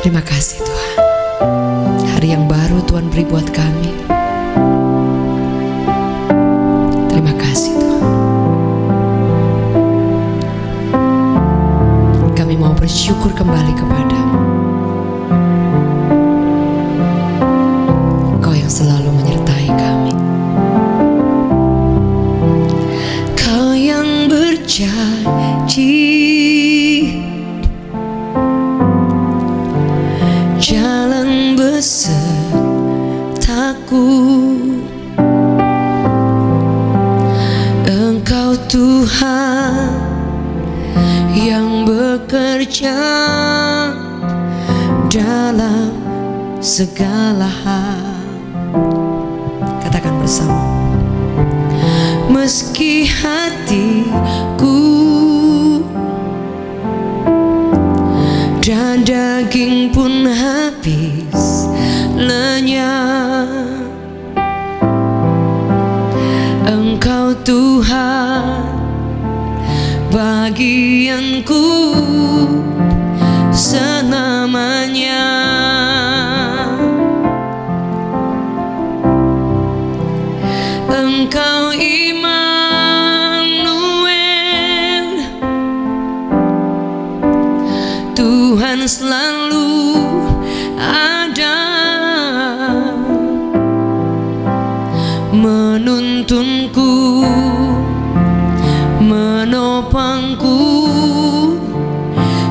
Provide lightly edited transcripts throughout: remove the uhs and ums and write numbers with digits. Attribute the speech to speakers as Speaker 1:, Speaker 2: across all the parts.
Speaker 1: Terima kasih Tuhan. Hari yang baru Tuhan beri buat kami. Terima kasih Tuhan. Kami mau bersyukur kembali kepadamu. Kau yang selalu menyertai kami. Kau yang berjanji jalan besertaku. Engkau Tuhan yang bekerja dalam segala hal. Katakan bersama. Meski hatiku dan daging pun habis lenyap, Engkau Tuhan bagianku selamanya. Engkau Immanuel, Tuhan selalu ada menuntunku, menopangku,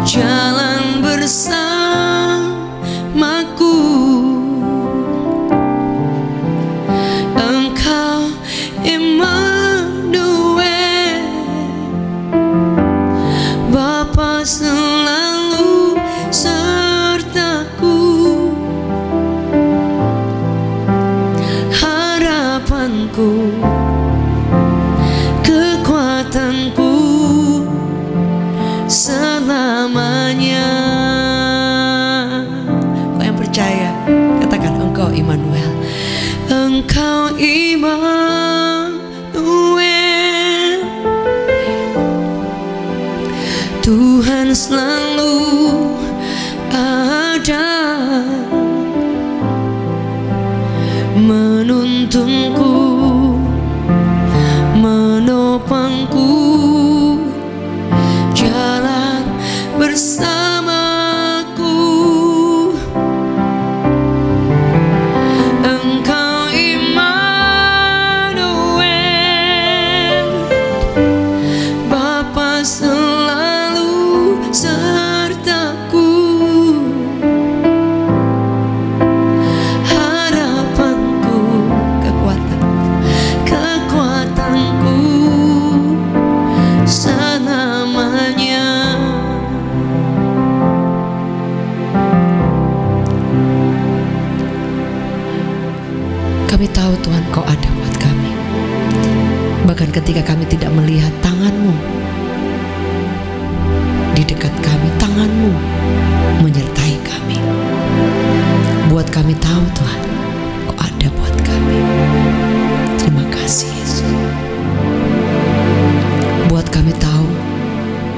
Speaker 1: jalan bersamaku. Engkau Immanuel, Bapa selalu sertaku. Harapanku, kekuatanku selamanya. Kau yang percaya, katakan Engkau Immanuel. Engkau Immanuel, Tuhan selalu ada menuntunku, menopangku, jalan bersamaku. Engkau Immanuel, Bapa selalu sertaku. Harapanku, kekuatanku selamanya. Kami tahu Tuhan Kau ada buat kami. Bahkan ketika kami tidak melihat tangan-Mu di dekat kami, tangan-Mu menyertai kami. Buat kami tahu Tuhan Kau ada buat kami. Terima kasih Yesus. Buat kami tahu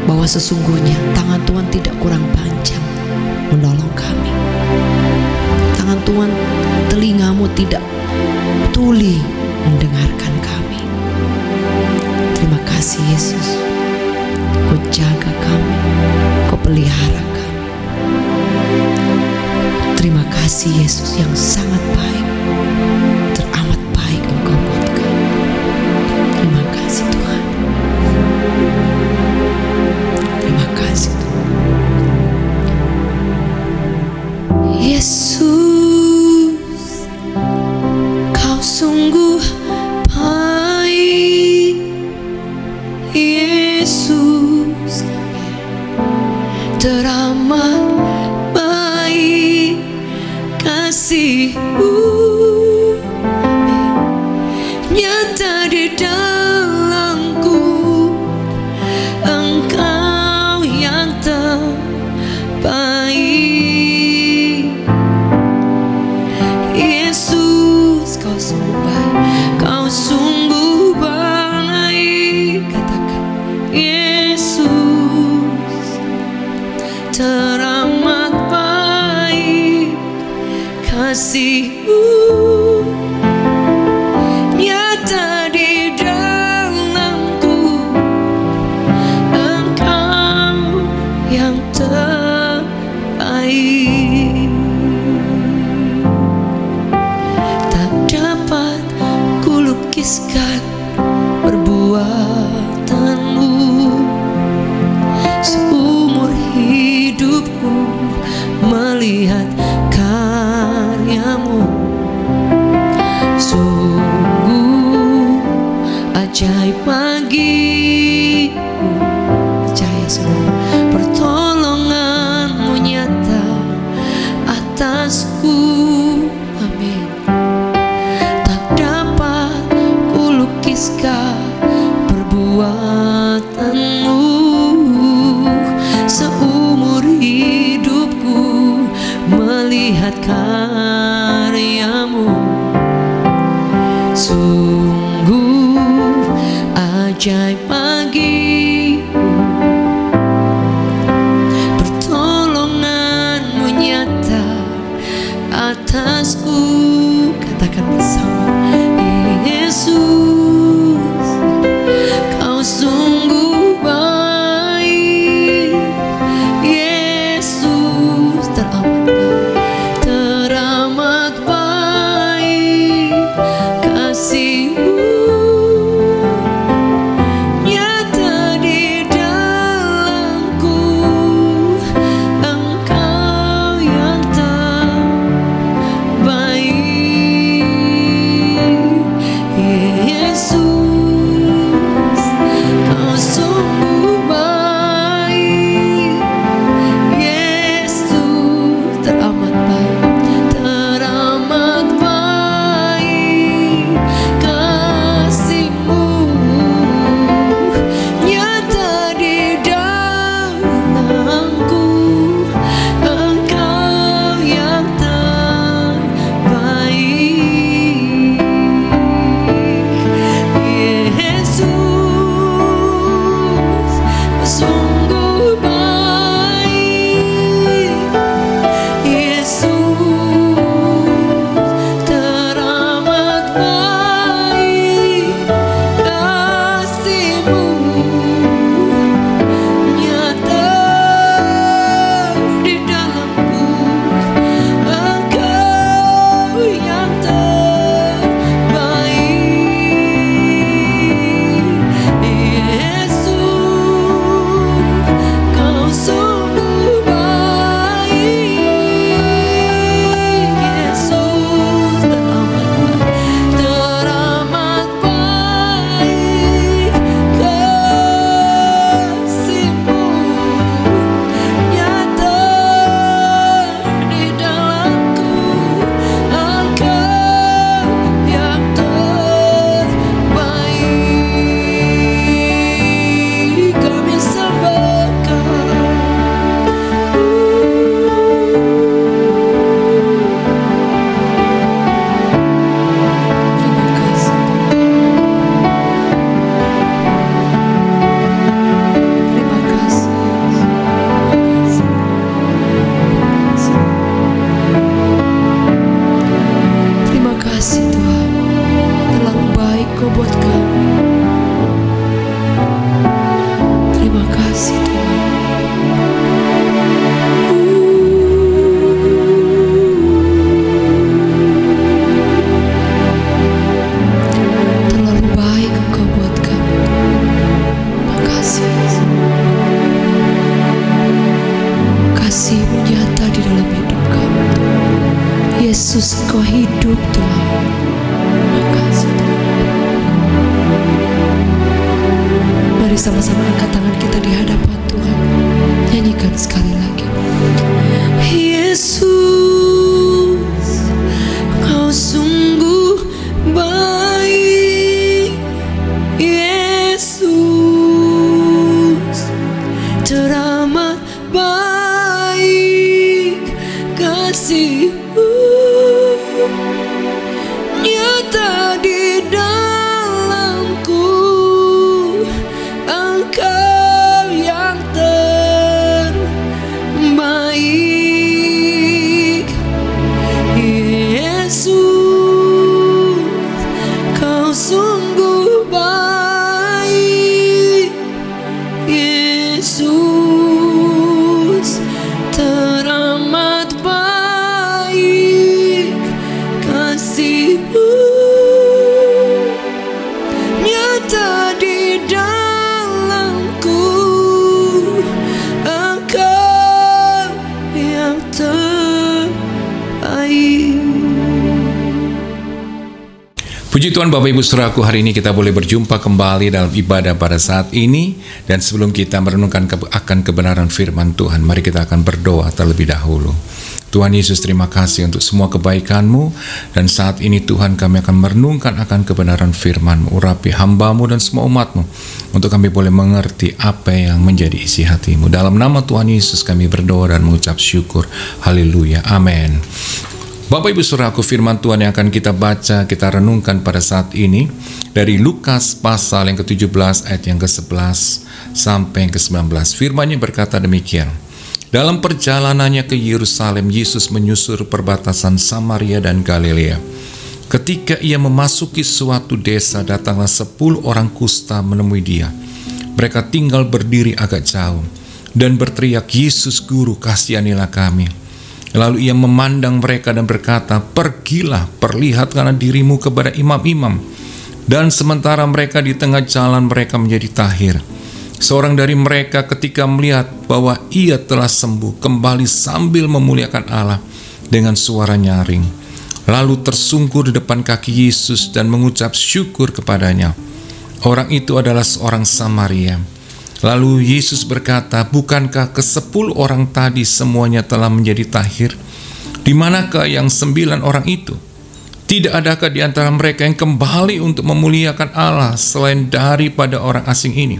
Speaker 1: bahwa sesungguhnya tangan Tuhan tidak kurang panjang menolong kami. Tangan Tuhan, telinga-Mu tidak tuli mendengarkan kami. Terima kasih Yesus. Kau jaga kami, Kau pelihara kami. Terima kasih Yesus yang sangat baik, teramat baik Engkau buat kami. Terima kasih Tuhan. Terima kasih Tuhan. Yesus, Kau sungguh baik. Yesus, teramat baik kasih-Mu, nyata di dalamku. Engkau yang terbaik. Yesus, Kau sungguh baik, Kau sungguh baik. Katakan Yesus, teramat baik. Yesus, Engkau hidup Tuhan. Makasih Tuhan. Mari sama-sama angkat tangan kita di hadapan Tuhan. Nyanyikan sekali lagi. Yesus, Kau sungguh baik. Yesus, teramat baik. Kasih-Mu nyata di dalamku. Engkau yang terbaik. Yesus, Kau sungguh baik. Yesus, teramat baik. Kasih-Mu nyata di dalamku. Engkau yang terbaik.
Speaker 2: Puji Tuhan Bapak Ibu Saudaraku, hari ini kita boleh berjumpa kembali dalam ibadah pada saat ini. Dan sebelum kita merenungkan akan kebenaran firman Tuhan, mari kita akan berdoa terlebih dahulu. Tuhan Yesus, terima kasih untuk semua kebaikan-Mu. Dan saat ini Tuhan, kami akan merenungkan akan kebenaran firman-Mu. Urapi hamba-Mu dan semua umat-Mu, untuk kami boleh mengerti apa yang menjadi isi hati-Mu. Dalam nama Tuhan Yesus kami berdoa dan mengucap syukur. Haleluya, amin. Bapak Ibu Saudaraku, firman Tuhan yang akan kita baca, kita renungkan pada saat ini dari Lukas pasal yang ke-17 ayat yang ke-11 sampai yang ke-19. Firman-Nya berkata demikian. Dalam perjalanannya ke Yerusalem, Yesus menyusur perbatasan Samaria dan Galilea. Ketika ia memasuki suatu desa, datanglah 10 orang kusta menemui dia. Mereka tinggal berdiri agak jauh dan berteriak, "Yesus Guru, kasihanilah kami." Lalu ia memandang mereka dan berkata, "Pergilah, perlihatkanlah dirimu kepada imam-imam." Dan sementara mereka di tengah jalan, mereka menjadi tahir. Seorang dari mereka ketika melihat bahwa ia telah sembuh, kembali sambil memuliakan Allah dengan suara nyaring. Lalu tersungkur di depan kaki Yesus dan mengucap syukur kepadanya. Orang itu adalah seorang Samaria. Lalu Yesus berkata, "Bukankah ke-10 orang tadi semuanya telah menjadi tahir? Di manakah yang 9 orang itu? Tidak adakah di antara mereka yang kembali untuk memuliakan Allah selain daripada orang asing ini?"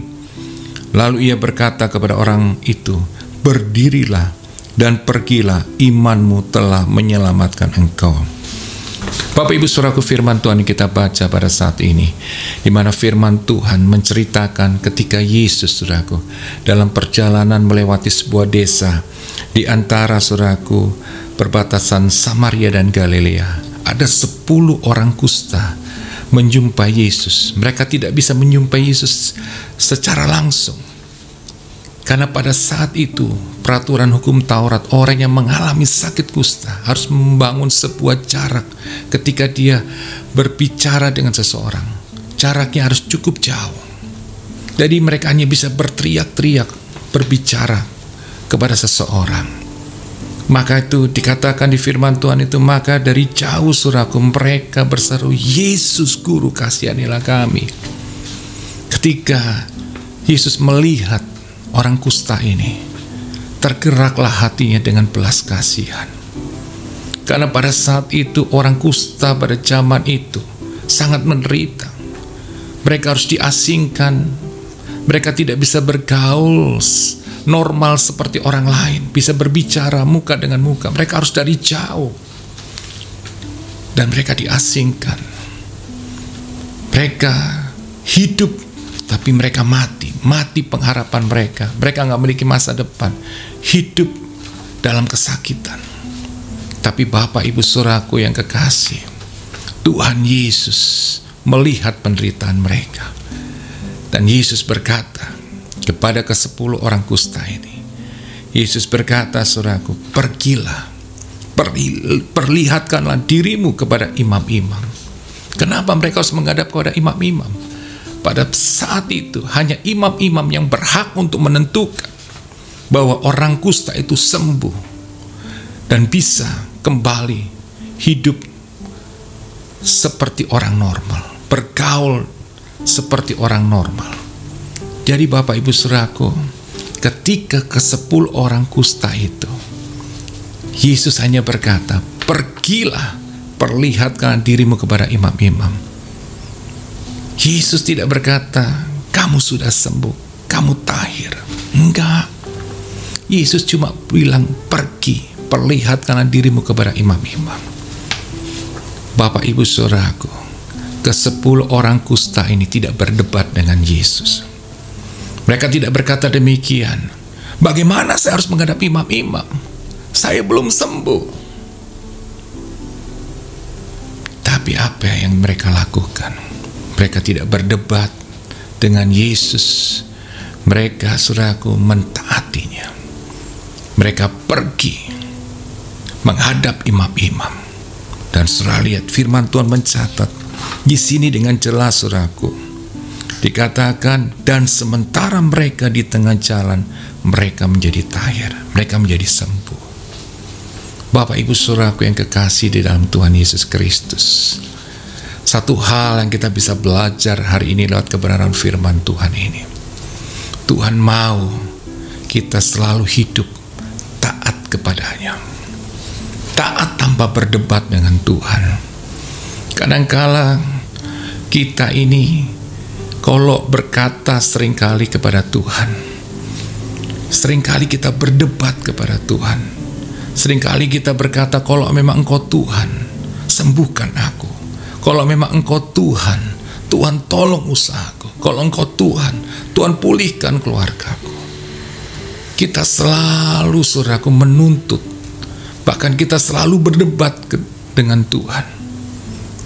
Speaker 2: Lalu ia berkata kepada orang itu, "Berdirilah dan pergilah, imanmu telah menyelamatkan engkau." Bapak Ibu Saudaraku, firman Tuhan yang kita baca pada saat ini, di mana firman Tuhan menceritakan ketika Yesus, Saudaraku, dalam perjalanan melewati sebuah desa di antara, Saudaraku, perbatasan Samaria dan Galilea. Ada 10 orang kusta menjumpai Yesus. Mereka tidak bisa menjumpai Yesus secara langsung, karena pada saat itu peraturan hukum Taurat, orang yang mengalami sakit kusta harus membangun sebuah jarak ketika dia berbicara dengan seseorang. Jaraknya harus cukup jauh. Jadi mereka hanya bisa berteriak-teriak berbicara kepada seseorang. Maka itu dikatakan di firman Tuhan itu, maka dari jauh, Saudaraku, mereka berseru, "Yesus Guru, kasihanilah kami." Ketika Yesus melihat orang kusta ini, tergeraklah hatinya dengan belas kasihan. Karena pada saat itu orang kusta pada zaman itu sangat menderita. Mereka harus diasingkan. Mereka tidak bisa bergaul normal seperti orang lain, bisa berbicara muka dengan muka. Mereka harus dari jauh. Dan mereka diasingkan. Mereka hidup, tapi mereka mati pengharapan mereka. Mereka nggak memiliki masa depan, hidup dalam kesakitan. Tapi Bapak Ibu Saudaraku yang kekasih, Tuhan Yesus melihat penderitaan mereka. Dan Yesus berkata kepada ke-10 orang kusta ini, Yesus berkata, Saudaraku, "Pergilah, perlihatkanlah dirimu kepada imam-imam." Kenapa mereka harus menghadap kepada imam-imam? Pada saat itu hanya imam-imam yang berhak untuk menentukan bahwa orang kusta itu sembuh dan bisa kembali hidup seperti orang normal, bergaul seperti orang normal. Jadi Bapak Ibu Saudaraku, ketika ke-10 orang kusta itu, Yesus hanya berkata, pergilah, perlihatkan dirimu kepada imam-imam. Yesus tidak berkata, kamu sudah sembuh, kamu tahir. Enggak. Yesus cuma bilang, pergi, perlihatkan dirimu kepada imam-imam. Bapak Ibu Saudaraku, ke-10 orang kusta ini tidak berdebat dengan Yesus. Mereka tidak berkata demikian, bagaimana saya harus menghadapi imam-imam? Saya belum sembuh. Tapi apa yang mereka lakukan? Mereka tidak berdebat dengan Yesus. Mereka, saudaraku, mentaatinya. Mereka pergi menghadap imam-imam. Dan saudara lihat firman Tuhan mencatat di sini dengan jelas, saudaraku. Dikatakan, dan sementara mereka di tengah jalan, mereka menjadi tahir, mereka menjadi sembuh. Bapak Ibu Saudaraku yang kekasih di dalam Tuhan Yesus Kristus, satu hal yang kita bisa belajar hari ini lewat kebenaran firman Tuhan ini, Tuhan mau kita selalu hidup taat kepadanya, taat tanpa berdebat dengan Tuhan. Kadangkala kita ini kalau berkata seringkali kepada Tuhan, seringkali kita berdebat kepada Tuhan, seringkali kita berkata, kalau memang Engkau Tuhan, sembuhkan aku. Kalau memang Engkau Tuhan, Tuhan tolong usahaku. Kalau Engkau Tuhan, Tuhan pulihkan keluargaku. Kita selalu, saudaraku, menuntut, bahkan kita selalu berdebat dengan Tuhan.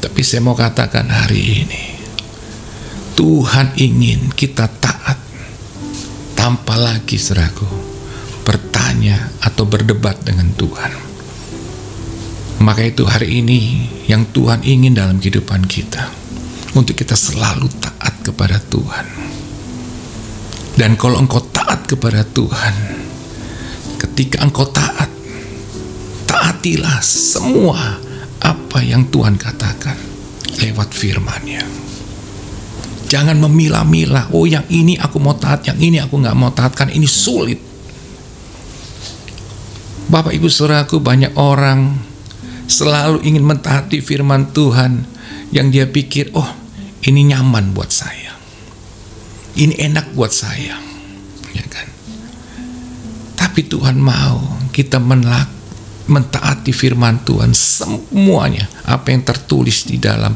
Speaker 2: Tapi saya mau katakan hari ini, Tuhan ingin kita taat tanpa lagi, saudaraku, bertanya atau berdebat dengan Tuhan. Maka itu hari ini yang Tuhan ingin dalam kehidupan kita, untuk kita selalu taat kepada Tuhan. Dan kalau engkau taat kepada Tuhan, ketika engkau taat, taatilah semua apa yang Tuhan katakan lewat firman-Nya. Jangan memilah-milah, oh yang ini aku mau taat, yang ini aku gak mau taat, kan ini sulit. Bapak Ibu Saudaraku, banyak orang selalu ingin mentaati firman Tuhan yang dia pikir, oh ini nyaman buat saya, ini enak buat saya, ya kan? Tapi Tuhan mau kita mentaati firman Tuhan semuanya, apa yang tertulis di dalam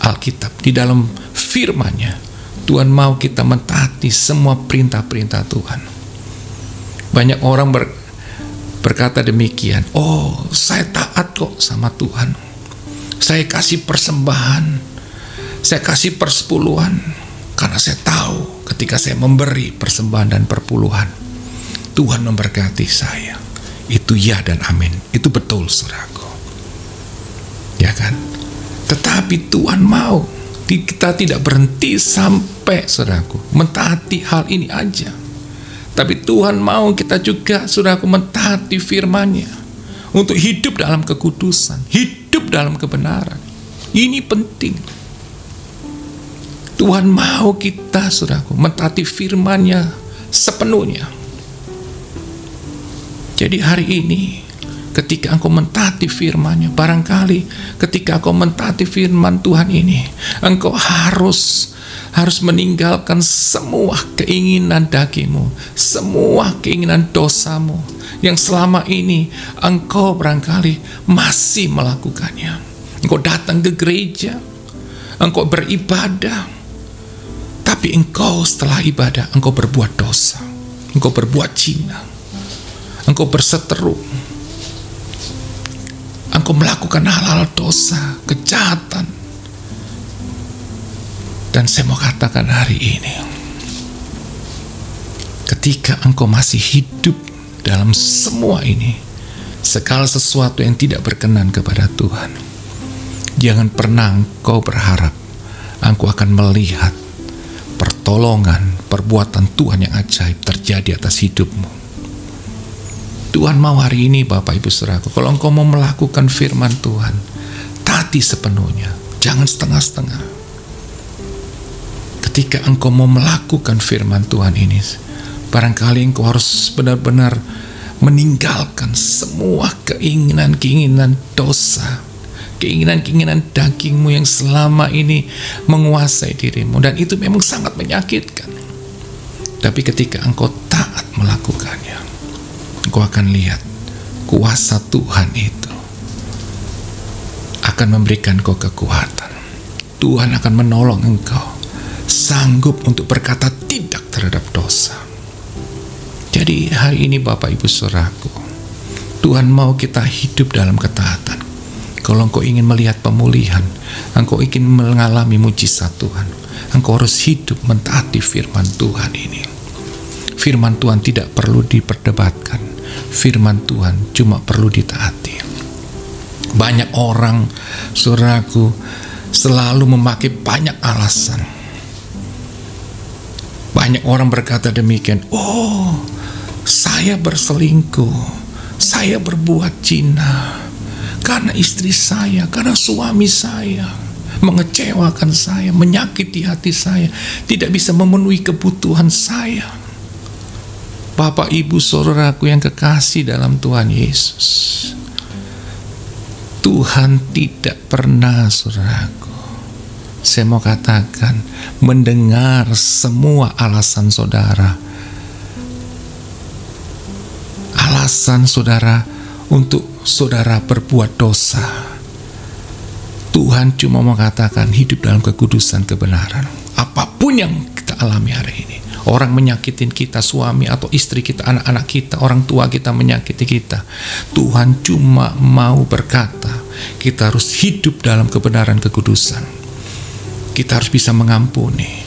Speaker 2: Alkitab, di dalam firman-Nya. Tuhan mau kita mentaati semua perintah-perintah Tuhan. Banyak orang berkata demikian, oh saya taat kok sama Tuhan, saya kasih persembahan, saya kasih persepuluhan, karena saya tahu ketika saya memberi persembahan dan perpuluhan, Tuhan memberkati saya. Itu ya dan amin, itu betul, saudaraku, ya kan? Tetapi Tuhan mau kita tidak berhenti sampai, saudaraku, mentaati hal ini aja. Tapi Tuhan mau kita juga, saudaraku, mentaati firman-Nya untuk hidup dalam kekudusan, hidup dalam kebenaran. Ini penting. Tuhan mau kita, saudaraku, mentaati firman-Nya sepenuhnya. Jadi hari ini, ketika engkau mentaati firman-Nya, barangkali ketika engkau mentaati firman Tuhan ini, engkau harus meninggalkan semua keinginan dagingmu, semua keinginan dosamu yang selama ini engkau barangkali masih melakukannya. Engkau datang ke gereja, engkau beribadah, tapi engkau setelah ibadah engkau berbuat dosa, engkau berbuat zina, engkau berseteru, engkau melakukan hal-hal dosa, kejahatan. Dan saya mau katakan hari ini, ketika engkau masih hidup dalam semua ini, segala sesuatu yang tidak berkenan kepada Tuhan, jangan pernah engkau berharap engkau akan melihat pertolongan, perbuatan Tuhan yang ajaib terjadi atas hidupmu. Tuhan mau hari ini Bapak Ibu Saudaraku, kalau engkau mau melakukan firman Tuhan, taati sepenuhnya, jangan setengah-setengah. Ketika engkau mau melakukan firman Tuhan ini, barangkali engkau harus benar-benar meninggalkan semua keinginan-keinginan dosa, keinginan-keinginan dagingmu yang selama ini menguasai dirimu, dan itu memang sangat menyakitkan. Tapi ketika engkau taat melakukannya, engkau akan lihat kuasa Tuhan itu akan memberikan engkau kekuatan. Tuhan akan menolong engkau sanggup untuk berkata tidak terhadap dosa. Jadi hari ini Bapak Ibu Saudaraku, Tuhan mau kita hidup dalam ketaatan. Kalau engkau ingin melihat pemulihan, engkau ingin mengalami mujizat Tuhan, engkau harus hidup mentaati firman Tuhan ini. Firman Tuhan tidak perlu diperdebatkan. Firman Tuhan cuma perlu ditaati. Banyak orang, saudaraku, selalu memakai banyak alasan. Banyak orang berkata demikian, oh, saya berselingkuh, saya berbuat zina, karena istri saya, karena suami saya mengecewakan saya, menyakiti hati saya, tidak bisa memenuhi kebutuhan saya. Bapak Ibu Saudaraku yang kekasih dalam Tuhan Yesus, Tuhan tidak pernah, saudaraku, saya mau katakan, mendengar semua alasan saudara. Alasan saudara untuk saudara berbuat dosa. Tuhan cuma mengatakan hidup dalam kekudusan, kebenaran. Apapun yang kita alami hari ini, orang menyakitin kita, suami atau istri kita, anak-anak kita, orang tua kita menyakiti kita, Tuhan cuma mau berkata, kita harus hidup dalam kebenaran, kekudusan. Kita harus bisa mengampuni.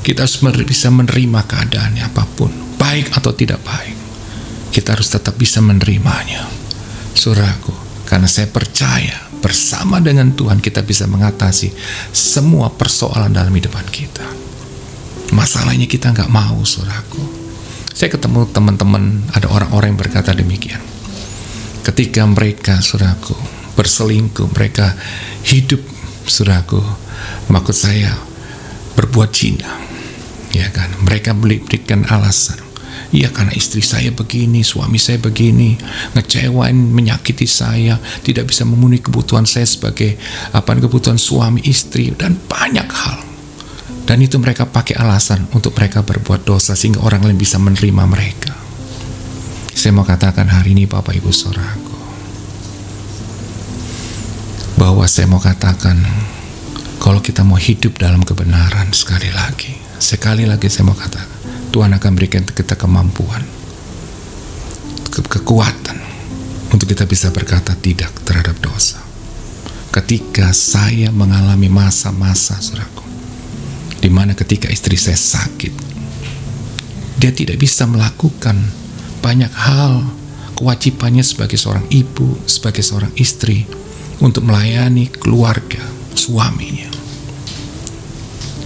Speaker 2: Kita harus bisa menerima keadaannya apapun, baik atau tidak baik. Kita harus tetap bisa menerimanya. Saudaraku, karena saya percaya bersama dengan Tuhan kita bisa mengatasi semua persoalan dalam hidupan kita. Masalahnya kita nggak mau, saudaraku. Saya ketemu teman-teman, ada orang-orang yang berkata demikian. Ketika mereka, saudaraku, berselingkuh, mereka hidup, saudaraku, maksud saya berbuat zina, ya kan? Mereka berikan alasan, iya karena istri saya begini, suami saya begini, ngecewain, menyakiti saya, tidak bisa memenuhi kebutuhan saya sebagai kebutuhan suami istri, dan banyak hal. Dan itu mereka pakai alasan untuk mereka berbuat dosa sehingga orang lain bisa menerima mereka. Saya mau katakan hari ini Bapak Ibu Saudaraku, bahwa saya mau katakan, kalau kita mau hidup dalam kebenaran, sekali lagi saya mau katakan, Tuhan akan berikan kita kemampuan, kekuatan untuk kita bisa berkata tidak terhadap dosa. Ketika saya mengalami masa-masa, saudaraku, di mana ketika istri saya sakit, dia tidak bisa melakukan banyak hal kewajibannya sebagai seorang ibu, sebagai seorang istri, untuk melayani keluarga suaminya.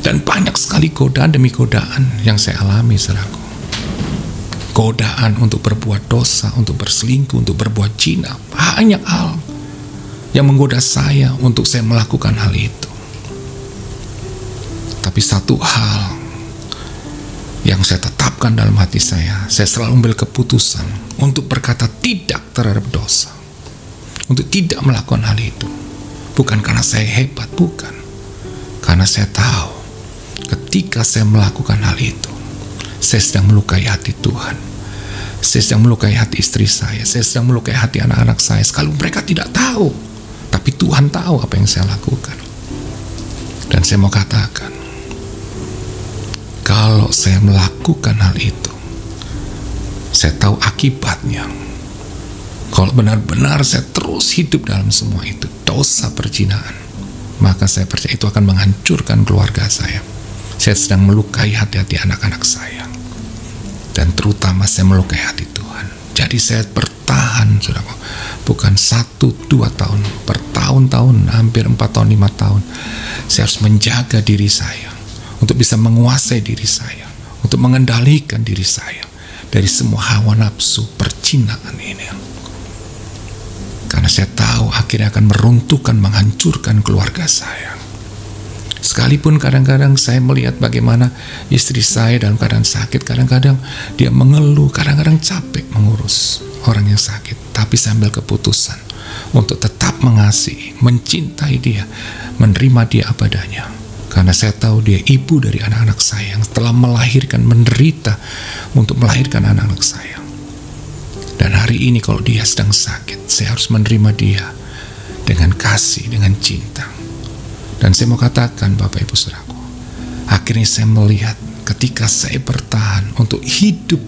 Speaker 2: Dan banyak sekali godaan demi godaan yang saya alami, saudaraku. Godaan untuk berbuat dosa, untuk berselingkuh, untuk berbuat zina. Banyak hal yang menggoda saya untuk saya melakukan hal itu. Tapi satu hal yang saya tetapkan dalam hati saya selalu ambil keputusan untuk berkata tidak terhadap dosa, untuk tidak melakukan hal itu. Bukan karena saya hebat, bukan. Karena saya tahu ketika saya melakukan hal itu, saya sedang melukai hati Tuhan. Saya sedang melukai hati istri saya sedang melukai hati anak-anak saya. Sekalipun mereka tidak tahu, tapi Tuhan tahu apa yang saya lakukan. Dan saya mau katakan, kalau saya melakukan hal itu, saya tahu akibatnya. Kalau benar-benar saya terus hidup dalam semua itu, dosa perzinahan, maka saya percaya itu akan menghancurkan keluarga saya. Saya sedang melukai hati-hati anak-anak saya, dan terutama saya melukai hati Tuhan. Jadi saya bertahan, saudara, bukan 1-2 tahun, bertahun-tahun, hampir 4 tahun, 5 tahun. Saya harus menjaga diri saya untuk bisa menguasai diri saya, untuk mengendalikan diri saya, dari semua hawa nafsu percinaan ini. Karena saya tahu akhirnya akan meruntuhkan, menghancurkan keluarga saya. Sekalipun kadang-kadang saya melihat bagaimana istri saya dalam keadaan sakit, kadang-kadang dia mengeluh, kadang-kadang capek mengurus orang yang sakit. Tapi saya ambil keputusan untuk tetap mengasihi, mencintai dia, menerima dia apa adanya. Karena saya tahu dia ibu dari anak-anak saya yang telah melahirkan, menderita untuk melahirkan anak-anak saya. Dan hari ini kalau dia sedang sakit, saya harus menerima dia dengan kasih, dengan cinta. Dan saya mau katakan Bapak Ibu Saudaraku, akhirnya saya melihat ketika saya bertahan untuk hidup,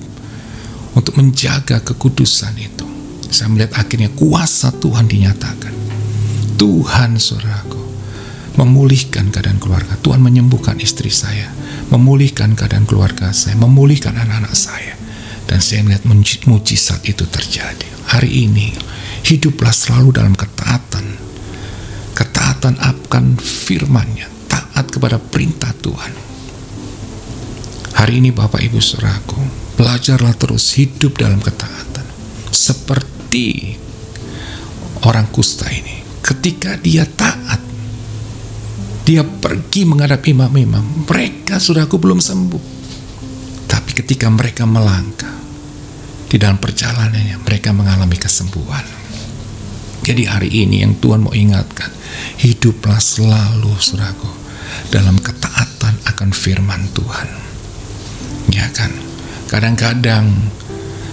Speaker 2: untuk menjaga kekudusan itu, saya melihat akhirnya kuasa Tuhan dinyatakan. Tuhan, saudaraku, memulihkan keadaan keluarga. Tuhan menyembuhkan istri saya, memulihkan keadaan keluarga saya, memulihkan anak-anak saya. Dan saya melihat mujizat itu terjadi. Hari ini, hiduplah selalu dalam ketaatan. Ketaatan akan firman-Nya, taat kepada perintah Tuhan. Hari ini Bapak Ibu Saudaraku, belajarlah terus hidup dalam ketaatan. Seperti orang kusta ini, ketika dia taat, dia pergi menghadap imam-imam, mereka saudaraku belum sembuh. Tapi ketika mereka melangkah, di dalam perjalanannya mereka mengalami kesembuhan. Jadi hari ini yang Tuhan mau ingatkan, hiduplah selalu saudaraku dalam ketaatan akan firman Tuhan. Ya kan? Kadang-kadang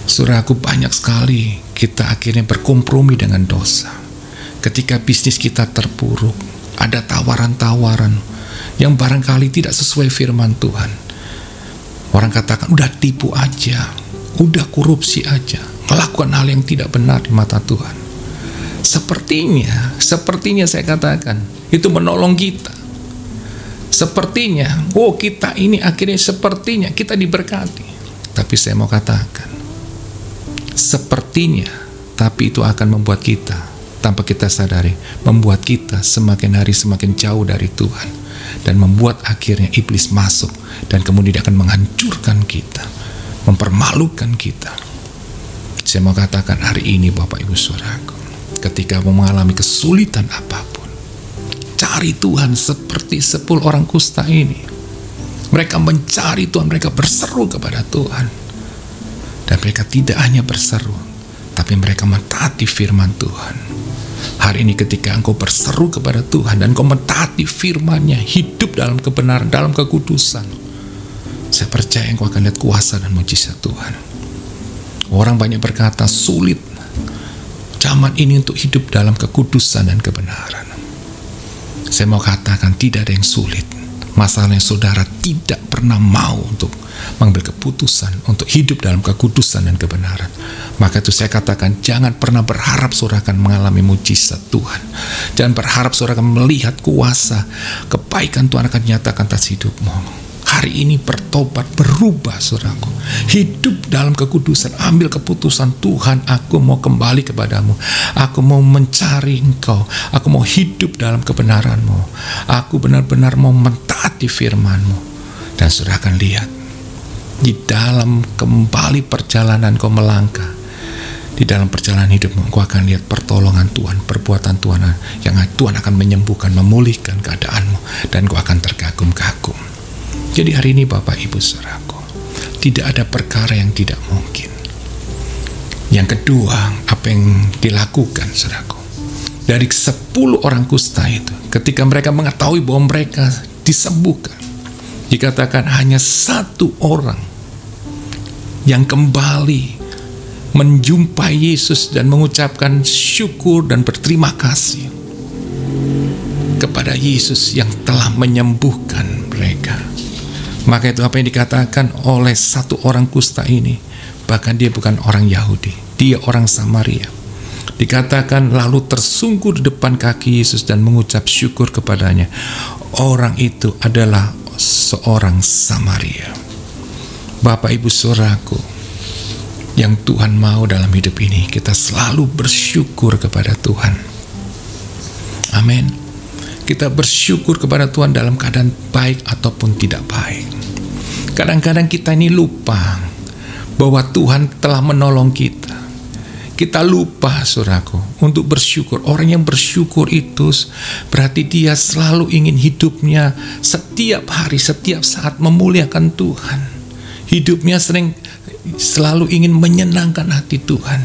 Speaker 2: saudaraku banyak sekali kita akhirnya berkompromi dengan dosa. Ketika bisnis kita terpuruk, ada tawaran-tawaran yang barangkali tidak sesuai firman Tuhan. Orang katakan, udah tipu aja, udah korupsi aja, melakukan hal yang tidak benar di mata Tuhan. Sepertinya saya katakan, itu menolong kita. Sepertinya, kita ini akhirnya sepertinya kita diberkati. Tapi saya mau katakan, sepertinya, tapi itu akan membuat kita, tanpa kita sadari, membuat kita semakin hari semakin jauh dari Tuhan. Dan membuat akhirnya iblis masuk, dan kemudian dia akan menghancurkan kita, mempermalukan kita. Saya mau katakan hari ini Bapak Ibu Saudaraku, ketika mengalami kesulitan apapun, cari Tuhan seperti 10 orang kusta ini. Mereka mencari Tuhan, mereka berseru kepada Tuhan. Dan mereka tidak hanya berseru, tapi mereka mentaati firman Tuhan. Hari ini ketika engkau berseru kepada Tuhan dan engkau mentaati firman-Nya, hidup dalam kebenaran, dalam kekudusan, saya percaya engkau akan lihat kuasa dan mujizat Tuhan. Orang banyak berkata sulit zaman ini untuk hidup dalam kekudusan dan kebenaran. Saya mau katakan tidak ada yang sulit. Masalahnya saudara tidak pernah mau untuk mengambil keputusan untuk hidup dalam kekudusan dan kebenaran. Maka itu saya katakan, jangan pernah berharap saudara akan mengalami mujizat Tuhan. Jangan berharap saudara akan melihat kuasa kebaikan Tuhan akan dinyatakan atas hidupmu. Hari ini bertobat, berubah saudaraku, hidup dalam kekudusan, ambil keputusan, Tuhan aku mau kembali kepadamu, aku mau mencari Engkau, aku mau hidup dalam kebenaran-Mu, aku benar-benar mau mentaati firman-Mu. Dan saudara akan lihat di dalam kembali perjalanan kau melangkah, di dalam perjalanan hidupmu kau akan lihat pertolongan Tuhan, perbuatan Tuhan yang Tuhan akan menyembuhkan, memulihkan keadaanmu, dan kau akan terkagum-kagum. Jadi hari ini Bapak Ibu Saudaraku, tidak ada perkara yang tidak mungkin. Yang kedua, apa yang dilakukan saudaraku dari 10 orang kusta itu, ketika mereka mengetahui bahwa mereka disembuhkan, dikatakan hanya 1 orang yang kembali menjumpai Yesus dan mengucapkan syukur dan berterima kasih kepada Yesus yang telah menyembuhkan mereka. Maka itu apa yang dikatakan oleh 1 orang kusta ini, bahkan dia bukan orang Yahudi, dia orang Samaria. Dikatakan lalu tersungkur di depan kaki Yesus dan mengucap syukur kepadanya. Orang itu adalah seorang Samaria. Bapak Ibu Saudaraku, yang Tuhan mau dalam hidup ini, kita selalu bersyukur kepada Tuhan. Amin. Kita bersyukur kepada Tuhan dalam keadaan baik ataupun tidak baik. Kadang-kadang kita ini lupa bahwa Tuhan telah menolong kita. Kita lupa, saudaraku, untuk bersyukur. Orang yang bersyukur itu berarti dia selalu ingin hidupnya setiap hari, setiap saat memuliakan Tuhan. Hidupnya selalu ingin menyenangkan hati Tuhan,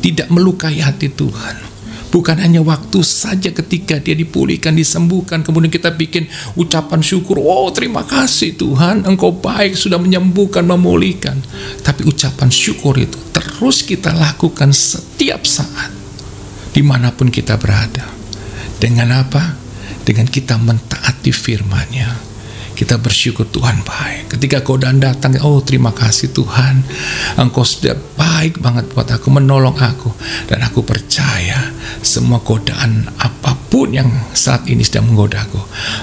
Speaker 2: tidak melukai hati Tuhan. Bukan hanya waktu saja ketika dia dipulihkan, disembuhkan, kemudian kita bikin ucapan syukur, oh terima kasih Tuhan, Engkau baik, sudah menyembuhkan, memulihkan. Tapi ucapan syukur itu terus kita lakukan setiap saat, dimanapun kita berada. Dengan apa? Dengan kita mentaati firman-Nya. Kita bersyukur, Tuhan baik. Ketika godaan datang, oh terima kasih Tuhan, Engkau sudah baik banget buat aku, menolong aku. Dan aku percaya semua godaan apapun yang saat ini sedang menggoda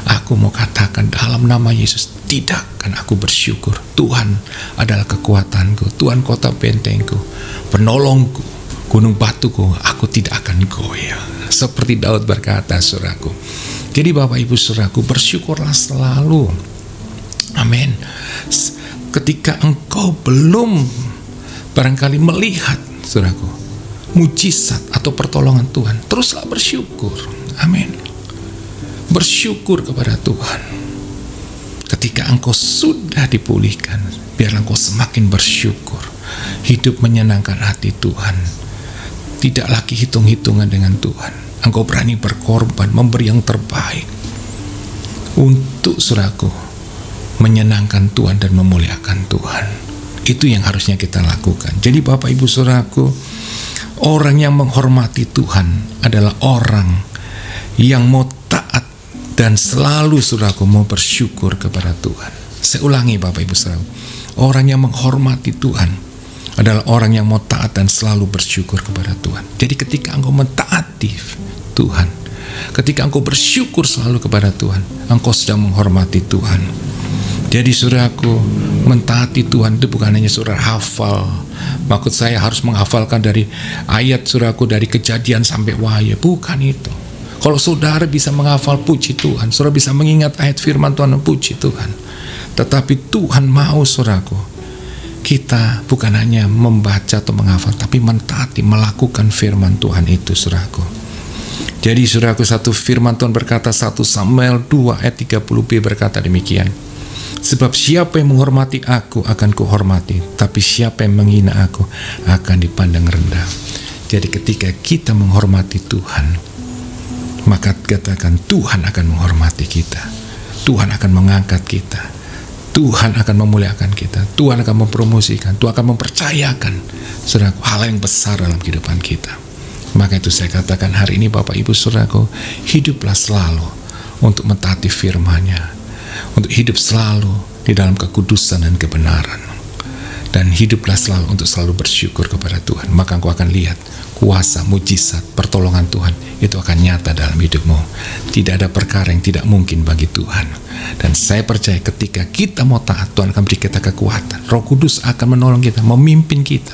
Speaker 2: aku mau katakan dalam nama Yesus, tidak, kan aku bersyukur. Tuhan adalah kekuatanku, Tuhan kota bentengku, penolongku, gunung batuku, aku tidak akan goyah. Seperti Daud berkata, saudaraku. Jadi Bapak Ibu saudaraku, bersyukurlah selalu. Amin. Ketika engkau belum barangkali melihat, saudaraku, mujizat atau pertolongan Tuhan, teruslah bersyukur. Amin. Bersyukur kepada Tuhan. Ketika engkau sudah dipulihkan, biarlah engkau semakin bersyukur. Hidup menyenangkan hati Tuhan. Tidak lagi hitung-hitungan dengan Tuhan. Engkau berani berkorban, memberi yang terbaik untuk saudaraku menyenangkan Tuhan dan memuliakan Tuhan. Itu yang harusnya kita lakukan. Jadi Bapak Ibu saudaraku, orang yang menghormati Tuhan adalah orang yang mau taat dan selalu saudaraku mau bersyukur kepada Tuhan. Saya ulangi Bapak Ibu saudaraku, orang yang menghormati Tuhan adalah orang yang mau taat dan selalu bersyukur kepada Tuhan. Jadi ketika engkau mentaati Tuhan, ketika engkau bersyukur selalu kepada Tuhan, engkau sedang menghormati Tuhan. Jadi saudaraku, mentaati Tuhan itu bukan hanya saudara hafal. Maksud saya harus menghafalkan dari ayat saudaraku, dari Kejadian sampai Wahyu. Bukan itu. Kalau saudara bisa menghafal, puji Tuhan. Saudara bisa mengingat ayat firman Tuhan, puji Tuhan. Tetapi Tuhan mau saudaraku, kita bukan hanya membaca atau menghafal, tapi mentaati, melakukan firman Tuhan itu, saudaraku. Jadi saudaraku, satu firman Tuhan berkata, 1 Samuel 2 ayat 30b berkata demikian. Sebab siapa yang menghormati aku akan kuhormati, tapi siapa yang menghina aku akan dipandang rendah. Jadi ketika kita menghormati Tuhan, maka katakan Tuhan akan menghormati kita. Tuhan akan mengangkat kita. Tuhan akan memuliakan kita. Tuhan akan mempromosikan. Tuhan akan mempercayakan saudaraku hal yang besar dalam kehidupan kita. Maka itu saya katakan hari ini Bapak Ibu saudaraku, hiduplah selalu untuk mentaati firman-Nya, untuk hidup selalu di dalam kekudusan dan kebenaran, dan hiduplah selalu untuk selalu bersyukur kepada Tuhan. Maka engkau akan lihat kuasa, mujizat, pertolongan Tuhan itu akan nyata dalam hidupmu. Tidak ada perkara yang tidak mungkin bagi Tuhan. Dan saya percaya ketika kita mau taat, Tuhan akan beri kita kekuatan. Roh Kudus akan menolong kita, memimpin kita,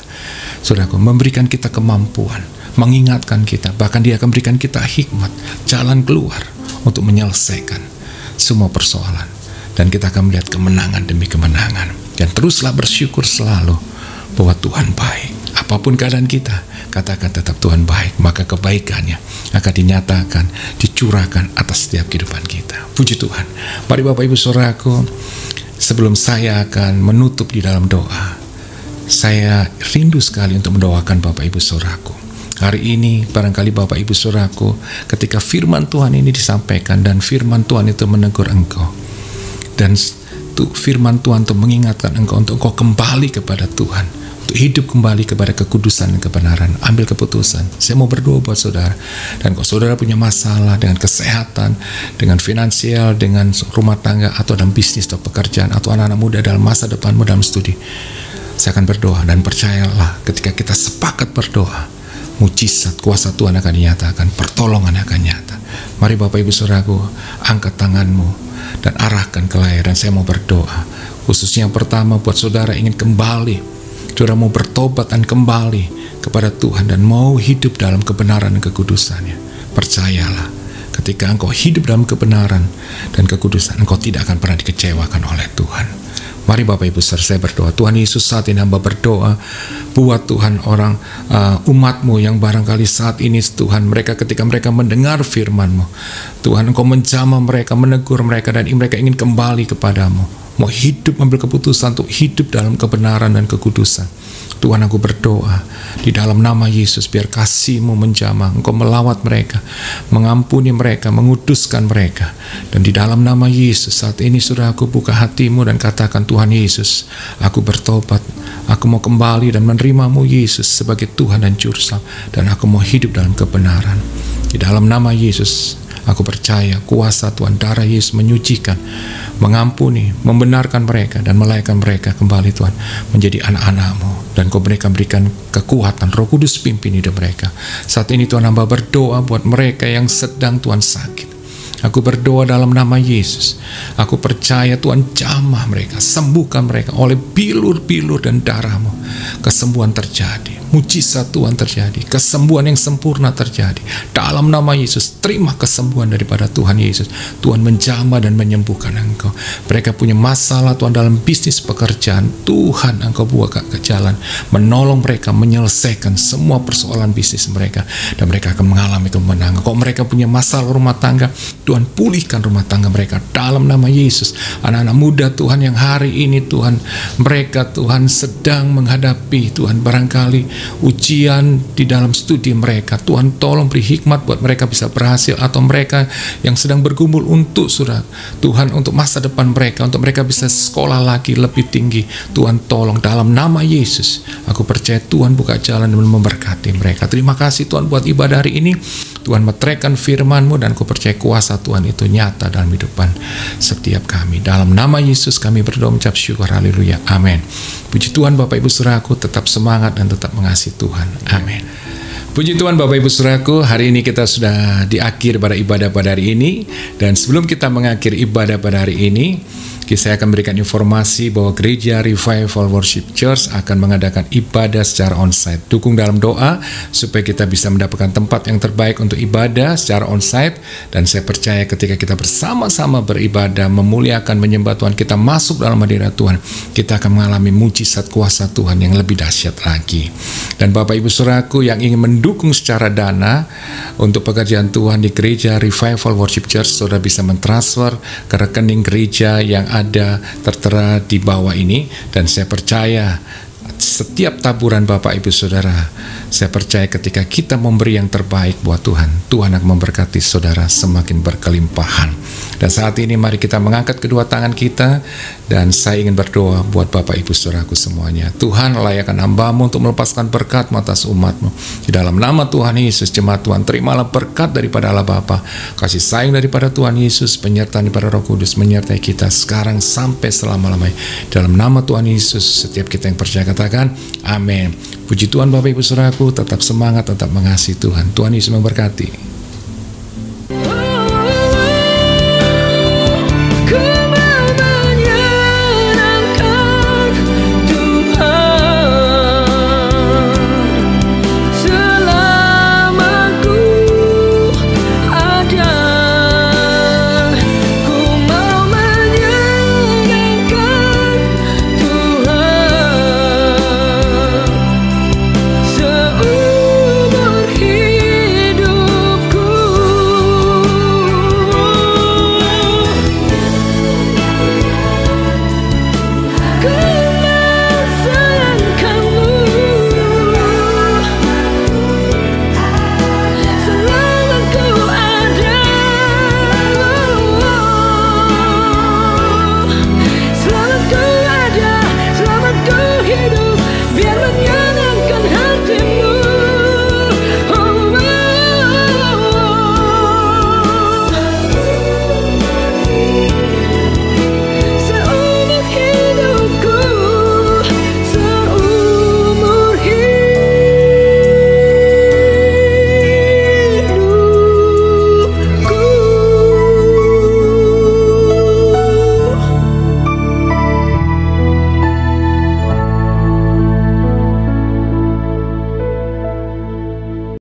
Speaker 2: saudaraku, memberikan kita kemampuan, mengingatkan kita, bahkan Dia akan berikan kita hikmat, jalan keluar untuk menyelesaikan semua persoalan. Dan kita akan melihat kemenangan demi kemenangan. Dan teruslah bersyukur selalu bahwa Tuhan baik. Apapun keadaan kita, katakan tetap Tuhan baik, maka kebaikannya akan dinyatakan, dicurahkan atas setiap kehidupan kita. Puji Tuhan. Mari Bapak Ibu saudaraku, sebelum saya akan menutup di dalam doa, saya rindu sekali untuk mendoakan Bapak Ibu saudaraku. Hari ini barangkali Bapak Ibu saudaraku, ketika firman Tuhan ini disampaikan dan firman Tuhan itu menegur engkau, dan firman Tuhan itu mengingatkan engkau untuk engkau kembali kepada Tuhan, untuk hidup kembali kepada kekudusan dan kebenaran, ambil keputusan. Saya mau berdoa buat saudara. Dan kalau saudara punya masalah dengan kesehatan, dengan finansial, dengan rumah tangga, atau dalam bisnis atau pekerjaan, atau anak-anak muda dalam masa depanmu dalam studi, saya akan berdoa. Dan percayalah, ketika kita sepakat berdoa, mujizat kuasa Tuhan akan dinyatakan, pertolongan akan nyata. Mari Bapak Ibu saudaraku, angkat tanganmu dan arahkan ke layar, dan saya mau berdoa. Khususnya yang pertama buat saudara ingin kembali, saudara mau bertobat dan kembali kepada Tuhan dan mau hidup dalam kebenaran dan kekudusannya. Percayalah, ketika engkau hidup dalam kebenaran dan kekudusan, engkau tidak akan pernah dikecewakan oleh Tuhan. Mari Bapak Ibu Saudara saya berdoa. Tuhan Yesus, saat ini hamba berdoa buat Tuhan orang umat-Mu yang barangkali saat ini Tuhan mereka ketika mereka mendengar firman-Mu, Tuhan Engkau menjamah mereka, menegur mereka, dan mereka ingin kembali kepadamu, mau hidup, ambil keputusan untuk hidup dalam kebenaran dan kekudusan. Tuhan, aku berdoa di dalam nama Yesus, biar kasih-Mu menjamah, Engkau melawat mereka, mengampuni mereka, menguduskan mereka. Dan di dalam nama Yesus, saat ini sudah aku buka hati-Mu dan katakan, Tuhan Yesus, aku bertobat, aku mau kembali dan menerima-Mu Yesus sebagai Tuhan dan Juru Selamat, dan aku mau hidup dalam kebenaran. Di dalam nama Yesus, aku percaya kuasa Tuhan, darah Yesus menyucikan, mengampuni, membenarkan mereka, dan melayakkan mereka kembali Tuhan menjadi anak-anak-Mu. Dan Kau berikan kekuatan, Roh Kudus pimpin hidup mereka. Saat ini Tuhan, hamba berdoa buat mereka yang sedang Tuhan sakit. Aku berdoa dalam nama Yesus. Aku percaya Tuhan jamah mereka, sembuhkan mereka oleh bilur-bilur dan darah-Mu. Kesembuhan terjadi, mujizat Tuhan terjadi, kesembuhan yang sempurna terjadi. Dalam nama Yesus, terima kesembuhan daripada Tuhan Yesus. Tuhan menjamah dan menyembuhkan engkau. Mereka punya masalah Tuhan dalam bisnis pekerjaan, Tuhan Engkau buka ke jalan, menolong mereka menyelesaikan semua persoalan bisnis mereka, dan mereka akan mengalami kemenangan. Kalau mereka punya masalah rumah tangga, Tuhan pulihkan rumah tangga mereka dalam nama Yesus. Anak-anak muda Tuhan yang hari ini Tuhan, mereka Tuhan sedang menghadapi Tuhan barangkali ujian di dalam studi mereka. Tuhan tolong beri hikmat buat mereka bisa berhasil, atau mereka yang sedang bergumul untuk Tuhan untuk masa depan mereka, untuk mereka bisa sekolah lagi lebih tinggi. Tuhan tolong dalam nama Yesus. Aku percaya Tuhan buka jalan dan memberkati mereka. Terima kasih Tuhan buat ibadah hari ini. Tuhan meteraikan firman-Mu, dan aku percaya kuasa Tuhan itu nyata dalam hidupan setiap kami. Dalam nama Yesus kami berdoa mengucap syukur. Haleluya. Amin. Puji Tuhan Bapak Ibu Saudaraku, tetap semangat dan tetap mengasihi Tuhan. Amin. Puji Tuhan Bapak Ibu Saudaraku, hari ini kita sudah di akhir pada ibadah pada hari ini. Dan sebelum kita mengakhiri ibadah pada hari ini, saya akan berikan informasi bahwa Gereja Revival Worship Church akan mengadakan ibadah secara onsite. Dukung dalam doa supaya kita bisa mendapatkan tempat yang terbaik untuk ibadah secara onsite. Dan saya percaya ketika kita bersama-sama beribadah, memuliakan, menyembah Tuhan, kita masuk dalam hadirat Tuhan, kita akan mengalami mujizat kuasa Tuhan yang lebih dahsyat lagi. Dan Bapak Ibu Saudaraku yang ingin mendukung secara dana untuk pekerjaan Tuhan di Gereja Revival Worship Church, saudara bisa mentransfer ke rekening gereja yang ada tertera di bawah ini. Dan saya percaya setiap taburan Bapak Ibu Saudara, saya percaya ketika kita memberi yang terbaik buat Tuhan, Tuhan akan memberkati saudara semakin berkelimpahan. Dan saat ini mari kita mengangkat kedua tangan kita, dan saya ingin berdoa buat Bapak Ibu Saudaraku semuanya. Tuhan, layakkan hamba-Mu untuk melepaskan berkat atas umat-Mu. Di dalam nama Tuhan Yesus, jemaat Tuhan, terimalah berkat daripada Allah Bapa, kasih sayang daripada Tuhan Yesus, penyertaan daripada Roh Kudus menyertai kita sekarang sampai selama-lamanya. Dalam nama Tuhan Yesus, setiap kita yang percaya katakan amin. Puji Tuhan Bapak Ibu Saudaraku, tetap semangat, tetap mengasihi Tuhan. Tuhan Yesus memberkati.